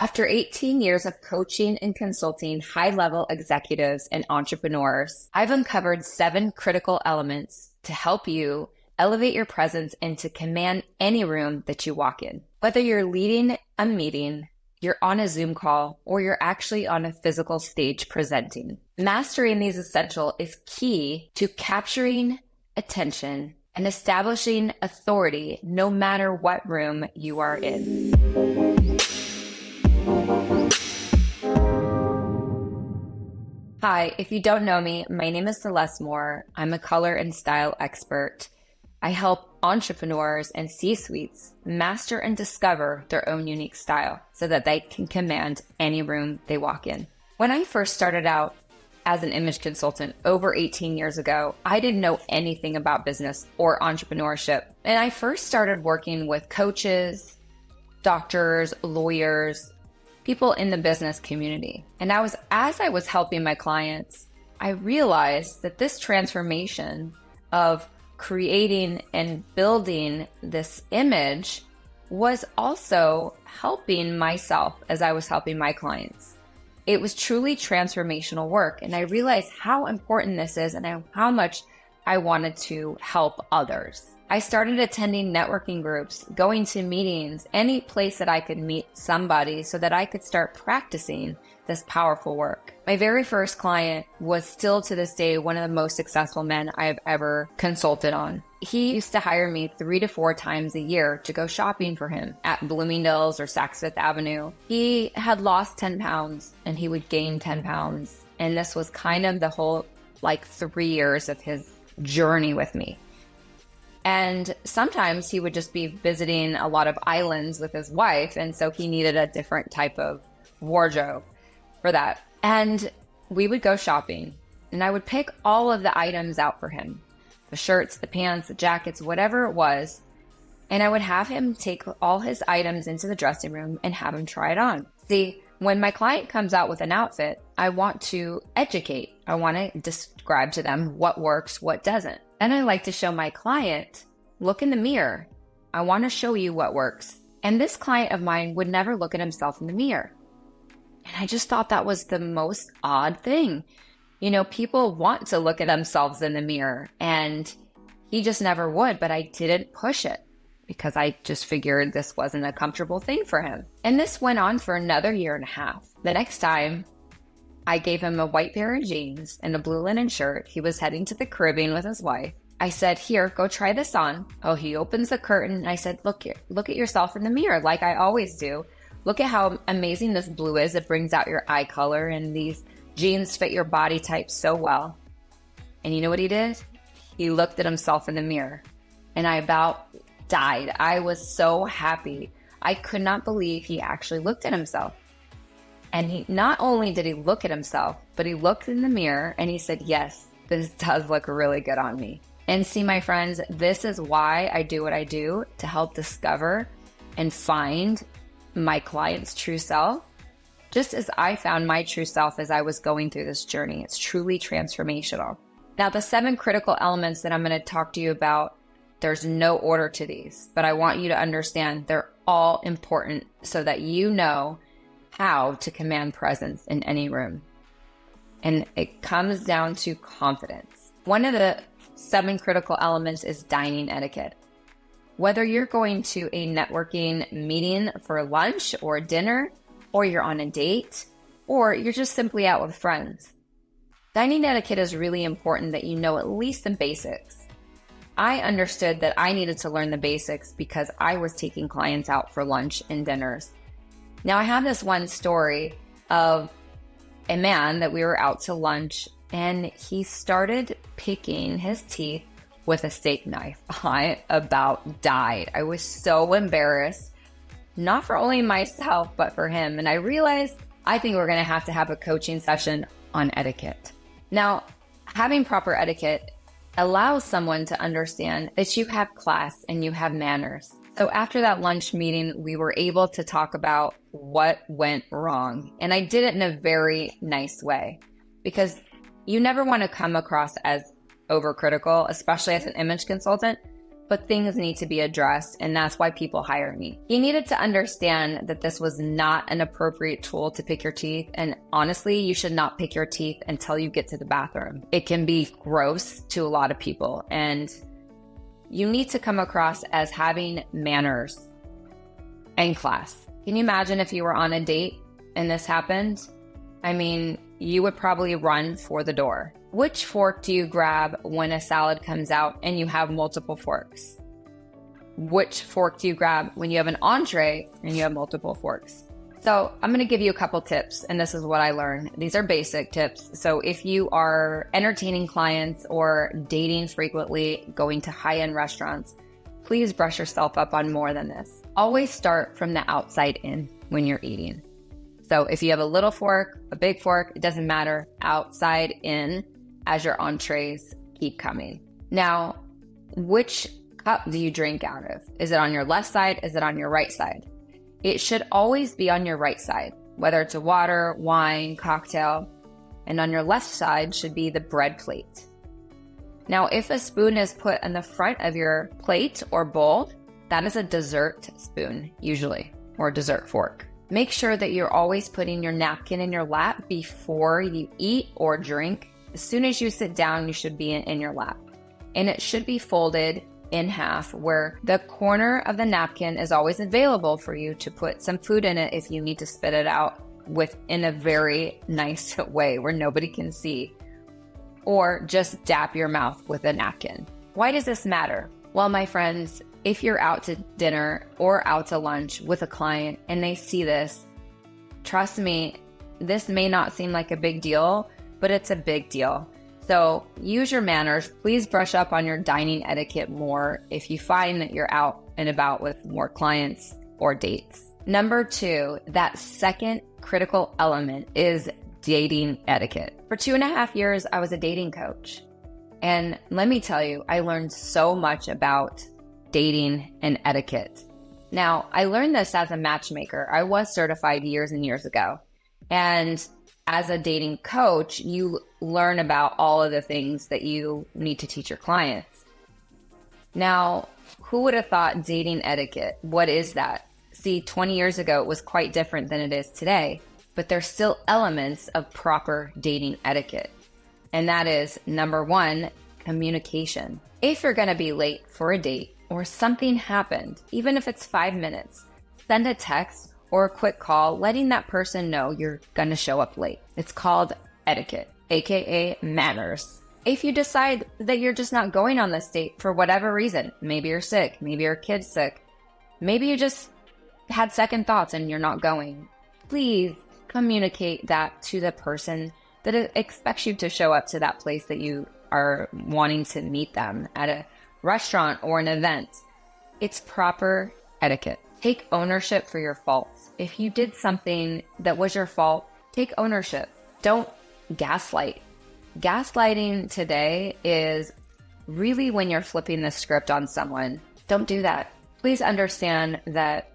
After 18 years of coaching and consulting high-level executives and entrepreneurs, I've uncovered 7 critical elements to help you elevate your presence and to command any room that you walk in. Whether you're leading a meeting, you're on a Zoom call, or you're actually on a physical stage presenting. Mastering these essentials is key to capturing attention and establishing authority no matter what room you are in. Hi, if you don't know me, my name is Celeste Moore. I'm a color and style expert. I help entrepreneurs and C-suites master and discover their own unique style so that they can command any room they walk in. When I first started out as an image consultant over 18 years ago, I didn't know anything about business or entrepreneurship. And I first started working with coaches, doctors, lawyers, people in the business community. And as I was helping my clients, I realized that this transformation of creating and building this image was also helping myself as I was helping my clients. It was truly transformational work. And I realized how important this is and how much I wanted to help others. I started attending networking groups, going to meetings, any place that I could meet somebody so that I could start practicing this powerful work. My very first client was still to this day one of the most successful men I have ever consulted on. He used to hire me 3 to 4 times a year to go shopping for him at Bloomingdale's or Saks Fifth Avenue. He had lost 10 pounds and he would gain 10 pounds. And this was kind of the whole 3 years of his journey with me. And sometimes he would just be visiting a lot of islands with his wife. And so he needed a different type of wardrobe for that. And we would go shopping and I would pick all of the items out for him. The shirts, the pants, the jackets, whatever it was. And I would have him take all his items into the dressing room and have him try it on. See, when my client comes out with an outfit, I want to educate. I want to describe to them what works, what doesn't. And I like to show my client, look in the mirror. I want to show you what works. And this client of mine would never look at himself in the mirror. And I just thought that was the most odd thing. You know, people want to look at themselves in the mirror and he just never would, but I didn't push it because I just figured this wasn't a comfortable thing for him. And this went on for another 1.5 years. The next time I gave him a white pair of jeans and a blue linen shirt. He was heading to the Caribbean with his wife. I said, here, go try this on. Oh, he opens the curtain. I said, look here, look at yourself in the mirror like I always do. Look at how amazing this blue is. It brings out your eye color and these jeans fit your body type so well. And you know what he did? He looked at himself in the mirror and I about died. I was so happy. I could not believe he actually looked at himself. And he not only did he look at himself, but he looked in the mirror and he said, yes, this does look really good on me. And see, my friends, this is why I do what I do, to help discover and find my client's true self. Just as I found my true self as I was going through this journey. It's truly transformational. Now, the 7 critical elements that I'm going to talk to you about, there's no order to these, but I want you to understand they're all important so that you know how to command presence in any room. And it comes down to confidence. One of the 7 critical elements is dining etiquette. Whether you're going to a networking meeting for lunch or dinner, or you're on a date, or you're just simply out with friends, dining etiquette is really important that you know at least the basics. I understood that I needed to learn the basics because I was taking clients out for lunch and dinners. Now, I have this one story of a man that we were out to lunch and he started picking his teeth with a steak knife. I about died. I was so embarrassed, not for only myself, but for him. And I realized I think we're going to have a coaching session on etiquette. Now, having proper etiquette allows someone to understand that you have class and you have manners. So after that lunch meeting, we were able to talk about what went wrong. And I did it in a very nice way because you never want to come across as overcritical, especially as an image consultant. but things need to be addressed, and that's why people hire me. He needed to understand that this was not an appropriate tool to pick your teeth, and honestly, you should not pick your teeth until you get to the bathroom. It can be gross to a lot of people, and you need to come across as having manners and class. Can you imagine if you were on a date and this happened? I mean, you would probably run for the door. Which fork do you grab when a salad comes out and you have multiple forks? Which fork do you grab when you have an entree and you have multiple forks? So I'm going to give you a couple tips, and this is what I learned. These are basic tips. So if you are entertaining clients or dating frequently, going to high-end restaurants, please brush yourself up on more than this. Always start from the outside in when you're eating. So if you have a little fork, a big fork, it doesn't matter. Outside in as your entrees keep coming. Now, which cup do you drink out of? Is it on your left side? Is it on your right side? It should always be on your right side, whether it's a water, wine, cocktail, and on your left side should be the bread plate. Now, if a spoon is put in the front of your plate or bowl, that is a dessert spoon, usually, or a dessert fork. Make sure that you're always putting your napkin in your lap before you eat or drink. As soon as you sit down, you should be in your lap. And it should be folded in half, where the corner of the napkin is always available for you to put some food in it if you need to spit it out in a very nice way where nobody can see. Or just dap your mouth with a napkin. Why does this matter? Well, my friends, if you're out to dinner or out to lunch with a client and they see this, trust me, this may not seem like a big deal, but it's a big deal. So use your manners. Please brush up on your dining etiquette more if you find that you're out and about with more clients or dates. Number 2, that second critical element is dating etiquette. For 2.5 years, I was a dating coach. And let me tell you, I learned so much about dating and etiquette. Now, I learned this as a matchmaker. I was certified years and years ago. And as a dating coach, you learn about all of the things that you need to teach your clients. Now, who would have thought dating etiquette? What is that? See, 20 years ago, it was quite different than it is today, but there's still elements of proper dating etiquette. And that is, number 1, communication. If you're going to be late for a date or something happened, even if it's 5 minutes, send a text or a quick call letting that person know you're going to show up late. It's called etiquette, aka manners. If you decide that you're just not going on this date for whatever reason, maybe you're sick, maybe your kid's sick, maybe you just had second thoughts and you're not going, please communicate that to the person that expects you to show up to that place that you are wanting to meet them at a restaurant or an event. It's proper etiquette. Take ownership for your faults. If you did something that was your fault, take ownership. Don't gaslight. Gaslighting today is really when you're flipping the script on someone. Don't do that. Please understand that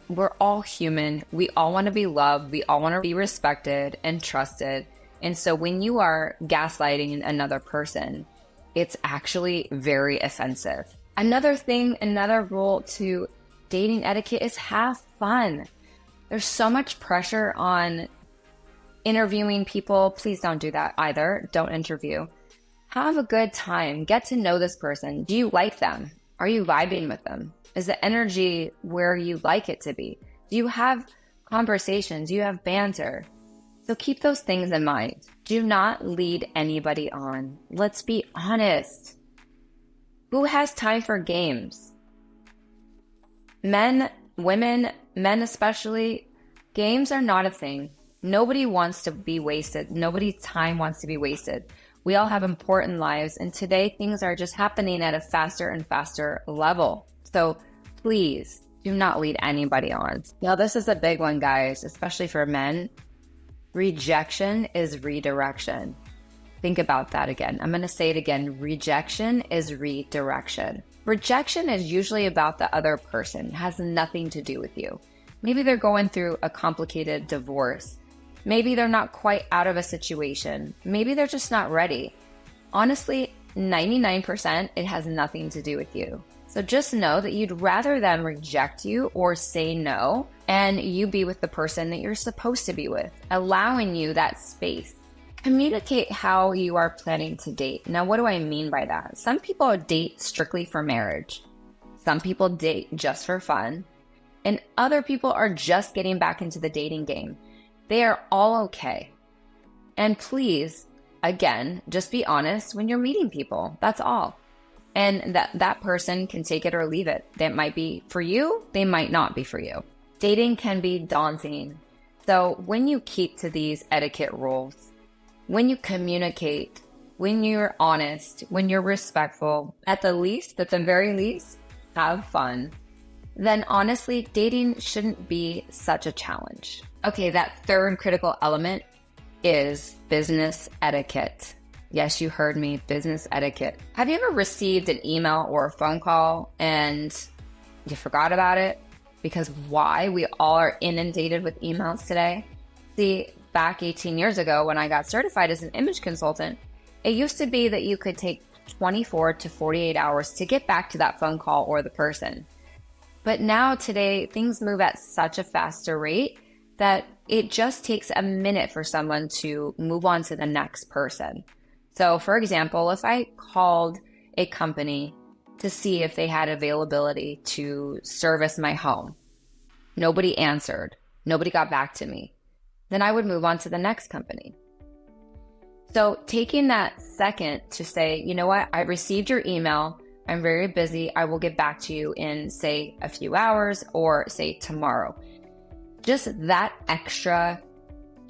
we're all human. We all want to be loved. We all want to be respected and trusted. And so when you are gaslighting another person, it's actually very offensive. Another rule to dating etiquette is have fun. There's so much pressure on interviewing people. Please don't do that either. Don't interview. Have a good time. Get to know this person. Do you like them? Are you vibing with them? Is the energy where you like it to be? Do you have conversations? Do you have banter? So keep those things in mind. Do not lead anybody on. Let's be honest. Who has time for games? Men, women, men especially, games are not a thing. Nobody wants to be wasted. Nobody's time wants to be wasted. We all have important lives, and today things are just happening at a faster and faster level. So please do not lead anybody on. Now, this is a big one, guys, especially for men. Rejection is redirection. Think about that again. I'm going to say it again. Rejection is redirection. Rejection is usually about the other person. It has nothing to do with you. Maybe they're going through a complicated divorce. Maybe they're not quite out of a situation. Maybe they're just not ready. Honestly, 99%, it has nothing to do with you. So just know that you'd rather them reject you or say no, and you be with the person that you're supposed to be with, allowing you that space. Communicate how you are planning to date. Now, what do I mean by that? Some people date strictly for marriage. Some people date just for fun. And other people are just getting back into the dating game. They are all okay. And please, again, just be honest when you're meeting people. That's all. And that person can take it or leave it. That might be for you, they might not be for you. Dating can be daunting. So when you keep to these etiquette rules, when you communicate, when you're honest, when you're respectful, at the very least, have fun, then honestly, dating shouldn't be such a challenge. Okay, that third critical element is business etiquette. Yes, you heard me, business etiquette. Have you ever received an email or a phone call and you forgot about it? Because why? We all are inundated with emails today. See, back 18 years ago when I got certified as an image consultant, it used to be that you could take 24 to 48 hours to get back to that phone call or the person. But now today, things move at such a faster rate that it just takes a minute for someone to move on to the next person. So for example, if I called a company to see if they had availability to service my home, nobody answered, nobody got back to me, then I would move on to the next company. So taking that second to say, you know what, I received your email, I'm very busy, I will get back to you in, say, a few hours or say tomorrow. Just that extra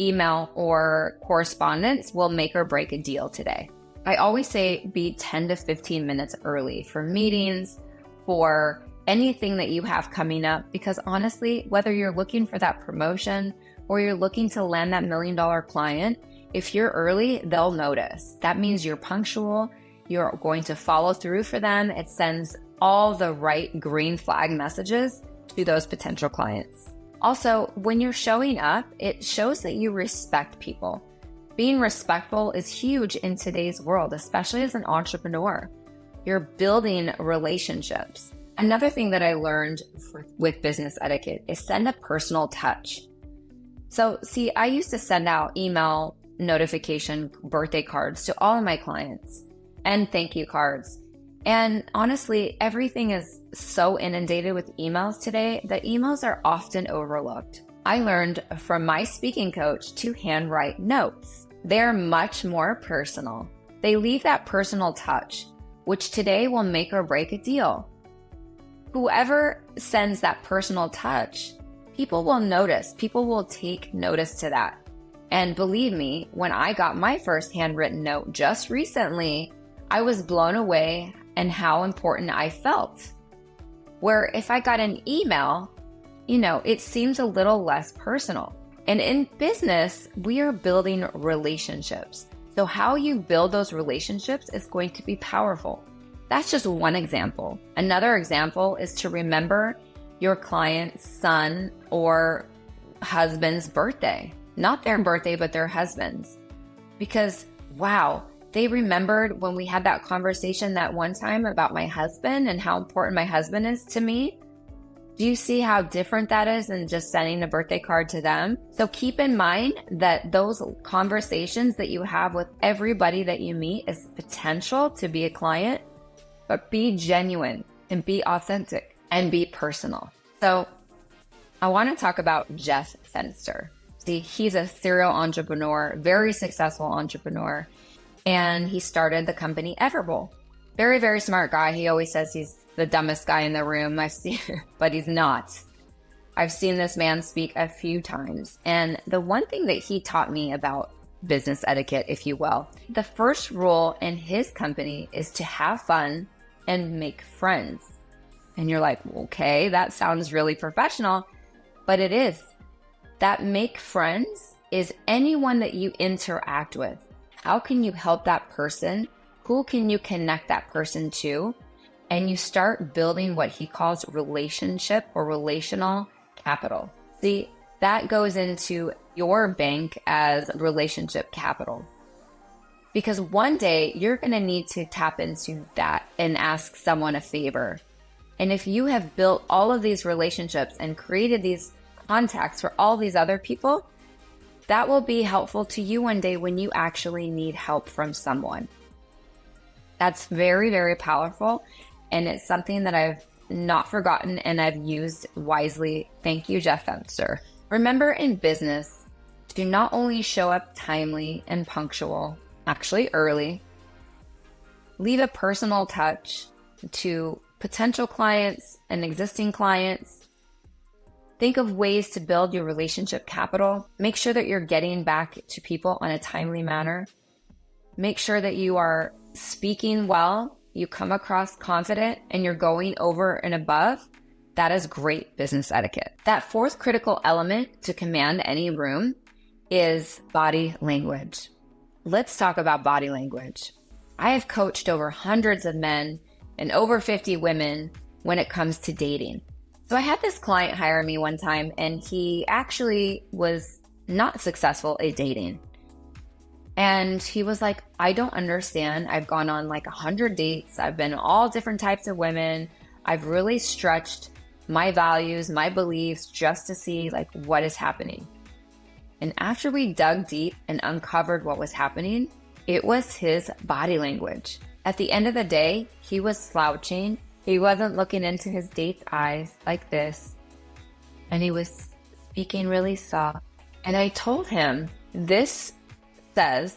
email or correspondence will make or break a deal today. I always say be 10 to 15 minutes early for meetings, for anything that you have coming up, because honestly, whether you're looking for that promotion or you're looking to land that $1 million client, if you're early, they'll notice. That means you're punctual, you're going to follow through for them. It sends all the right green flag messages to those potential clients. Also, when you're showing up, it shows that you respect people. Being respectful is huge in today's world, especially as an entrepreneur. You're building relationships. Another thing that I learned with business etiquette is send a personal touch. So see, I used to send out email notification birthday cards to all of my clients and thank you cards. And honestly, everything is so inundated with emails today that emails are often overlooked. I learned from my speaking coach to handwrite notes. They're much more personal. They leave that personal touch, which today will make or break a deal. Whoever sends that personal touch, people will notice. People will take notice to that. And believe me, when I got my first handwritten note just recently, I was blown away and how important I felt. Where if I got an email, it seems a little less personal. And in business, we are building relationships. So how you build those relationships is going to be powerful. That's just one example. Another example is to remember your client's son or husband's birthday. Not their birthday, but their husband's. Because, wow, they remembered when we had that conversation that one time about my husband and how important my husband is to me. Do you see how different that is than just sending a birthday card to them? So keep in mind that those conversations that you have with everybody that you meet is potential to be a client, but be genuine and be authentic and be personal. So I want to talk about Jeff Fenster. See, he's a serial entrepreneur, very successful entrepreneur, and he started the company Everbowl. Very, very smart guy. He always says he's the dumbest guy in the room. I've seen, but he's not. I've seen this man speak a few times. And the one thing that he taught me about business etiquette, if you will, the first rule in his company is to have fun and make friends. And you're like, okay, that sounds really professional, but it is. That make friends is anyone that you interact with. How can you help that person? Who can you connect that person to? And you start building what he calls relationship or relational capital. See, that goes into your bank as relationship capital. Because one day you're going to need to tap into that and ask someone a favor. And if you have built all of these relationships and created these contacts for all these other people, that will be helpful to you one day when you actually need help from someone. That's very, very powerful. And it's something that I've not forgotten and I've used wisely. Thank you, Jeff Fenster. Remember, in business, to not only show up timely and punctual, actually early, leave a personal touch to potential clients and existing clients. Think of ways to build your relationship capital. Make sure that you're getting back to people in a timely manner. Make sure that you are speaking well, you come across confident, and you're going over and above. That is great business etiquette. That fourth critical element to command any room is body language. Let's talk about body language. I have coached over hundreds of men and over 50 women when it comes to dating. So I had this client hire me one time, and he actually was not successful at dating. And he was like, I don't understand. I've gone on like 100 dates. I've been all different types of women. I've really stretched my values, my beliefs, just to see like what is happening. And after we dug deep and uncovered what was happening, it was his body language. At the end of the day, he was slouching. He wasn't looking into his date's eyes like this. And he was speaking really soft. And I told him, this says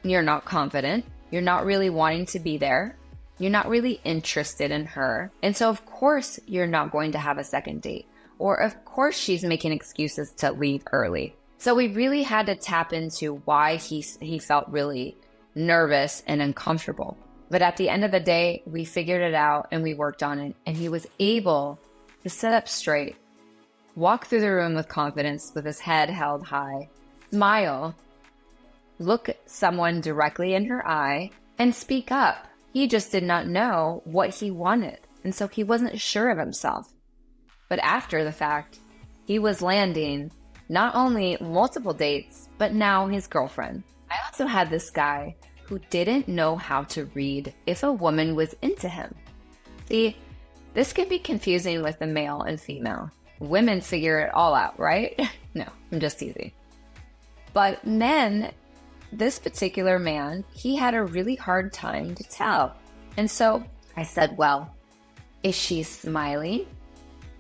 you're not confident. You're not really wanting to be there. You're not really interested in her. And so of course you're not going to have a second date. Or of course she's making excuses to leave early. So we really had to tap into why he felt really nervous and uncomfortable. But at the end of the day, we figured it out and we worked on it. And he was able to sit up straight, walk through the room with confidence with his head held high, smile, look someone directly in her eye, and speak up. He just did not know what he wanted. And so he wasn't sure of himself. But after the fact, he was landing not only multiple dates, but now his girlfriend. I also had this guy who didn't know how to read if a woman was into him. See, this can be confusing with the male and female. Women figure it all out, right? No, I'm just teasing. But men, this particular man, he had a really hard time to tell. And so I said, well, is she smiling?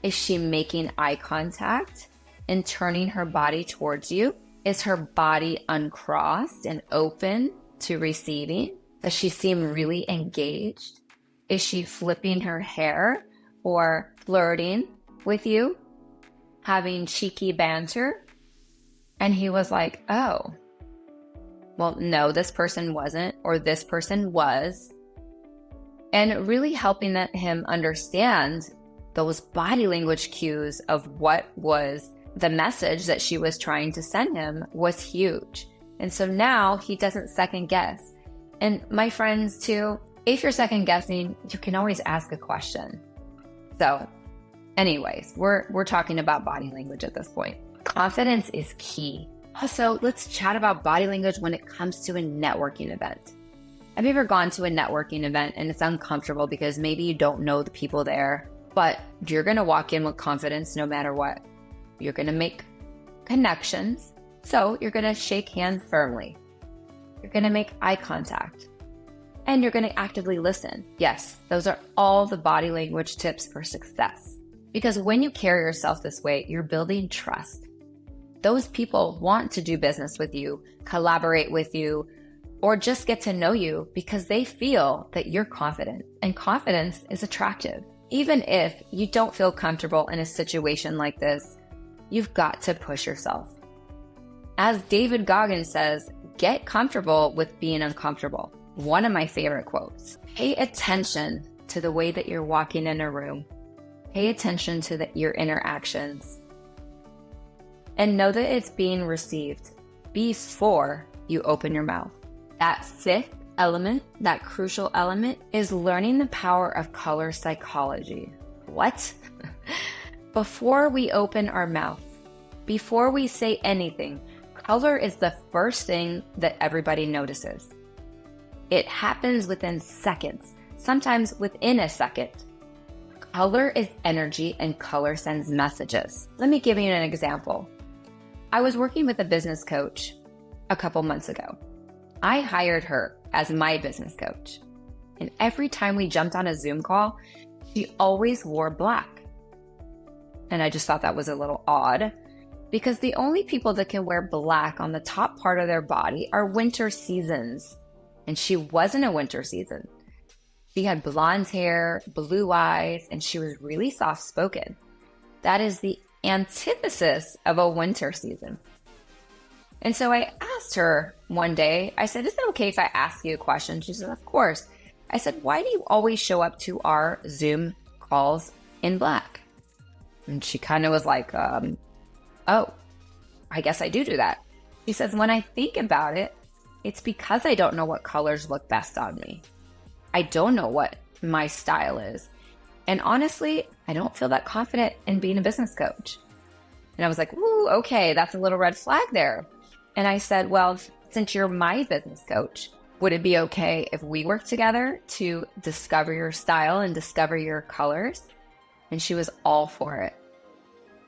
Is she making eye contact and turning her body towards you? Is her body uncrossed and open to receiving? Does she seem really engaged? Is she flipping her hair or flirting with you, having cheeky banter? And he was like, oh, well, no, this person wasn't, or this person was. And really helping him understand those body language cues of what was the message that she was trying to send him was huge. And so now he doesn't second guess. And my friends too, if you're second guessing, you can always ask a question. So anyways, we're talking about body language at this point. Confidence is key. Also, let's chat about body language when it comes to a networking event. Have you ever gone to a networking event and it's uncomfortable because maybe you don't know the people there, but you're going to walk in with confidence no matter what? You're going to make connections. So you're going to shake hands firmly. You're going to make eye contact. And you're going to actively listen. Yes, those are all the body language tips for success. Because when you carry yourself this way, you're building trust. Those people want to do business with you, collaborate with you, or just get to know you because they feel that you're confident. And confidence is attractive. Even if you don't feel comfortable in a situation like this, you've got to push yourself. As David Goggins says, get comfortable with being uncomfortable. One of my favorite quotes. Pay attention to the way that you're walking in a room. Pay attention to your interactions. And know that it's being received before you open your mouth. That fifth element, that crucial element, is learning the power of color psychology. What? Before we open our mouth, before we say anything, color is the first thing that everybody notices. It happens within seconds, sometimes within a second. Color is energy and color sends messages. Let me give you an example. I was working with a business coach a couple months ago. I hired her as my business coach. And every time we jumped on a Zoom call, she always wore black. And I just thought that was a little odd because the only people that can wear black on the top part of their body are winter seasons. And she wasn't a winter season. She had blonde hair, blue eyes, and she was really soft-spoken. That is the antithesis of a winter season. And so I asked her one day, I said, is it okay if I ask you a question? She said, of course. I said, why do you always show up to our Zoom calls in black? And she kind of was like, oh, I guess I do that. She says, when I think about it, it's because I don't know what colors look best on me. I don't know what my style is. And honestly, I don't feel that confident in being a business coach. And I was like, ooh, okay, that's a little red flag there. And I said, well, since you're my business coach, would it be okay if we work together to discover your style and discover your colors? And she was all for it.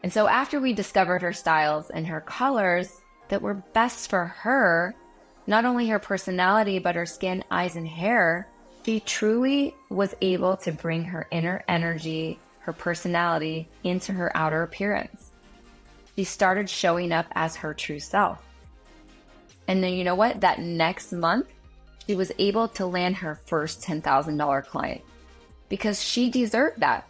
And so after we discovered her styles and her colors that were best for her, not only her personality, but her skin, eyes, and hair, she truly was able to bring her inner energy, her personality into her outer appearance. She started showing up as her true self. And then you know what? That next month, she was able to land her first $10,000 client because she deserved that.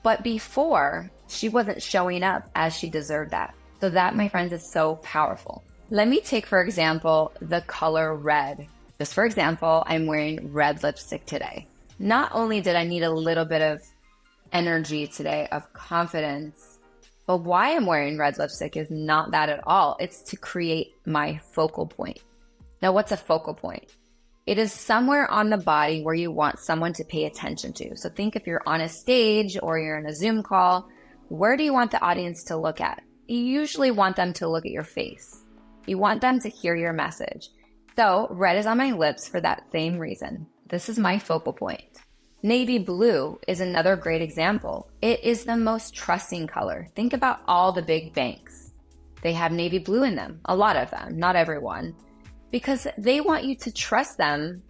But before, she wasn't showing up as she deserved that. So that, my friends, is so powerful. Let me take, for example, the color red. Just for example, I'm wearing red lipstick today. Not only did I need a little bit of energy today, of confidence, but why I'm wearing red lipstick is not that at all. It's to create my focal point. Now, what's a focal point? It is somewhere on the body where you want someone to pay attention to. So think if you're on a stage or you're in a Zoom call, where do you want the audience to look at? You usually want them to look at your face. You want them to hear your message. So red is on my lips for that same reason. This is my focal point. Navy blue is another great example. It is the most trusting color. Think about all the big banks. They have navy blue in them, a lot of them, not everyone, because they want you to trust them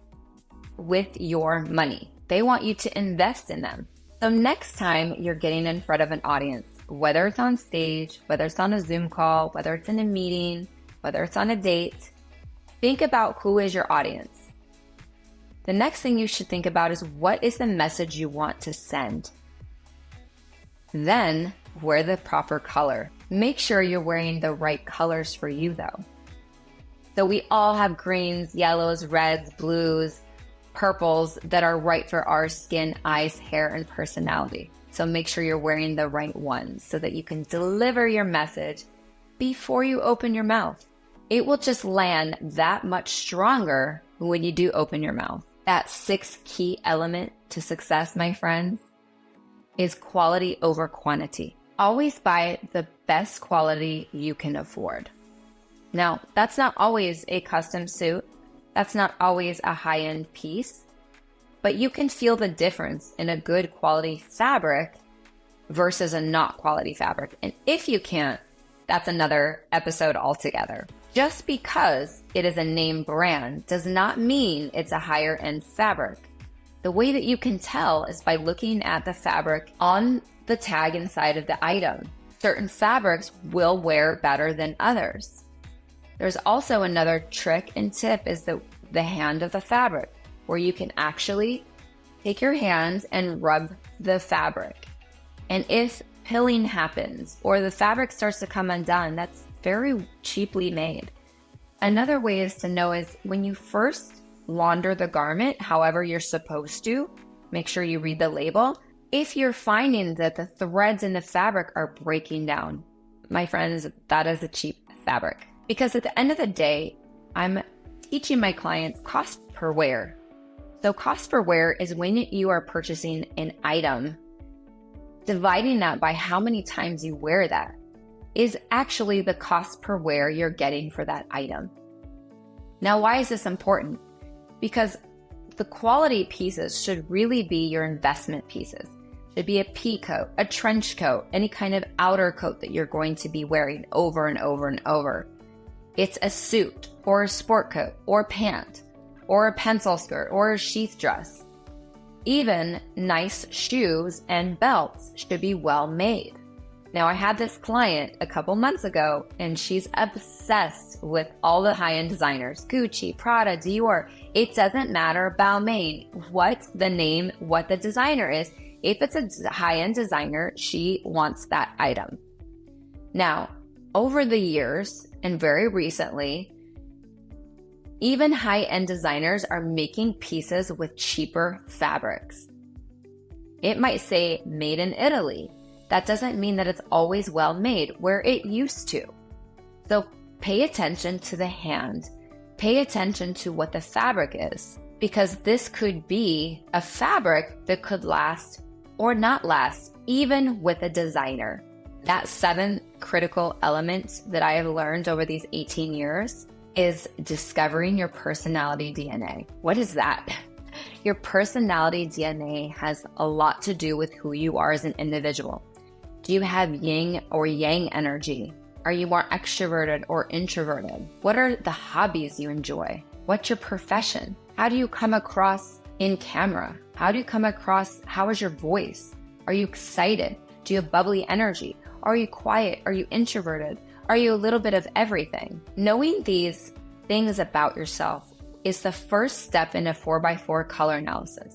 with your money. They want you to invest in them. So next time you're getting in front of an audience, whether it's on stage, whether it's on a Zoom call, whether it's in a meeting, whether it's on a date, think about who is your audience. The next thing you should think about is what is the message you want to send. Then wear the proper color. Make sure you're wearing the right colors for you though. So we all have greens, yellows, reds, blues, purples that are right for our skin, eyes, hair, and personality. So make sure you're wearing the right ones so that you can deliver your message before you open your mouth. It will just land that much stronger when you do open your mouth. That sixth key element to success, my friends, is quality over quantity. Always buy the best quality you can afford. Now, that's not always a custom suit. That's not always a high-end piece, but you can feel the difference in a good quality fabric versus a not quality fabric. And if you can't, that's another episode altogether. Just because it is a name brand does not mean it's a higher end fabric. The way that you can tell is by looking at the fabric on the tag inside of the item. Certain fabrics will wear better than others. There's also another trick and tip is the hand of the fabric, where you can actually take your hands and rub the fabric. And if pilling happens or the fabric starts to come undone, that's very cheaply made. Another way is to know is when you first launder the garment, however you're supposed to, make sure you read the label. If you're finding that the threads in the fabric are breaking down, my friends, that is a cheap fabric. Because at the end of the day, I'm teaching my clients cost per wear. So cost per wear is when you are purchasing an item, dividing that by how many times you wear that is actually the cost per wear you're getting for that item. Now, why is this important? Because the quality pieces should really be your investment pieces, should be a pea coat, a trench coat, any kind of outer coat that you're going to be wearing over and over and over. It's a suit or a sport coat or pant or a pencil skirt or a sheath dress. Even nice shoes and belts should be well made. Now, I had this client a couple months ago, and she's obsessed with all the high-end designers, Gucci, Prada, Dior. It doesn't matter, Balmain, what the name, what the designer is. If it's a high-end designer, she wants that item. Now, over the years, and very recently, even high-end designers are making pieces with cheaper fabrics. It might say made in Italy. That doesn't mean that it's always well made where it used to. So pay attention to the hand. Pay attention to what the fabric is, because this could be a fabric that could last or not last, even with a designer. That 7 critical elements that I have learned over these 18 years is discovering your personality DNA. What is that? Your personality DNA has a lot to do with who you are as an individual. Do you have yin or yang energy? Are you more extroverted or introverted? What are the hobbies you enjoy? What's your profession? How do you come across in camera? How do you come across? How is your voice? Are you excited? Do you have bubbly energy? Are you quiet? Are you introverted? Are you a little bit of everything? Knowing these things about yourself is the first step in a 4x4 color analysis.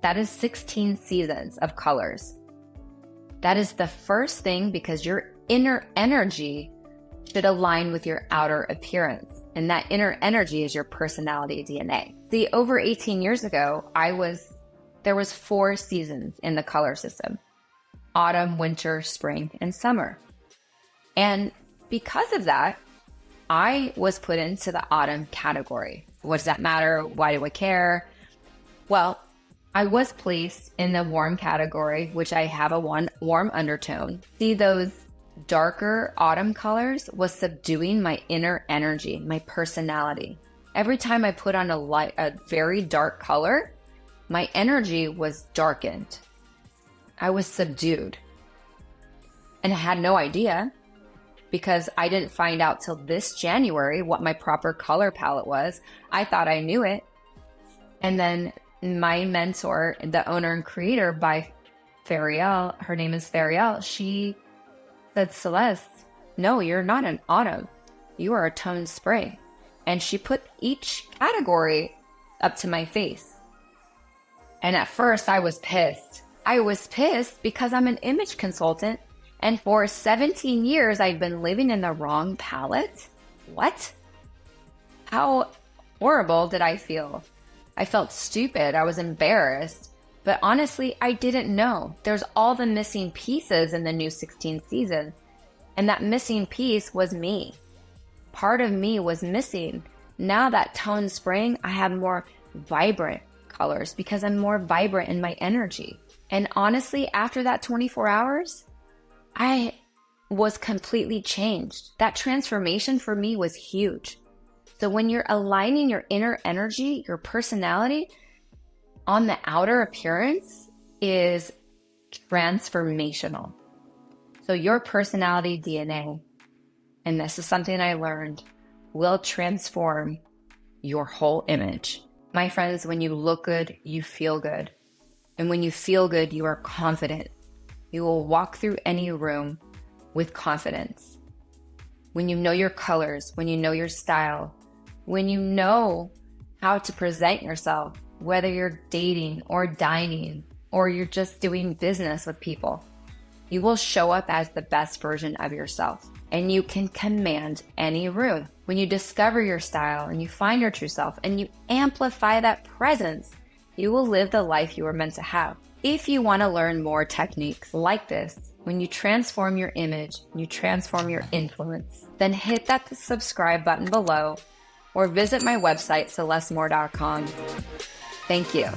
That is 16 seasons of colors. That is the first thing, because your inner energy should align with your outer appearance. And that inner energy is your personality DNA. See, over 18 years ago, there was 4 seasons in the color system: autumn, winter, spring, and summer. And because of that, I was put into the autumn category. What does that matter? Why do I care? Well, I was placed in the warm category, which I have a warm undertone. See, those darker autumn colors was subduing my inner energy, my personality. Every time I put on a very dark color, my energy was darkened. I was subdued. And I had no idea, because I didn't find out till this January what my proper color palette was. I thought I knew it. And then my mentor, the owner and creator by Fariel, her name is Fariel, she said, Celeste, no, you're not an autumn. You are a toned spring. And she put each category up to my face. And at first I was pissed. I was pissed because I'm an image consultant, and for 17 years I'd been living in the wrong palette. What? How horrible did I feel? I felt stupid. I was embarrassed. But honestly, I didn't know. There's all the missing pieces in the new 16 season. And that missing piece was me. Part of me was missing. Now that toned spring, I have more vibrant colors because I'm more vibrant in my energy. And honestly, after that 24 hours, I was completely changed. That transformation for me was huge. So when you're aligning your inner energy, your personality on the outer appearance is transformational. So your personality DNA, and this is something I learned, will transform your whole image. My friends, when you look good, you feel good. And when you feel good, you are confident. You will walk through any room with confidence. When you know your colors, when you know your style, when you know how to present yourself, whether you're dating or dining or you're just doing business with people, you will show up as the best version of yourself, and you can command any room. When you discover your style and you find your true self and you amplify that presence, you will live the life you were meant to have. If you want to learn more techniques like this, when you transform your image, you transform your influence, then hit that subscribe button below or visit my website, celestemore.com. Thank you.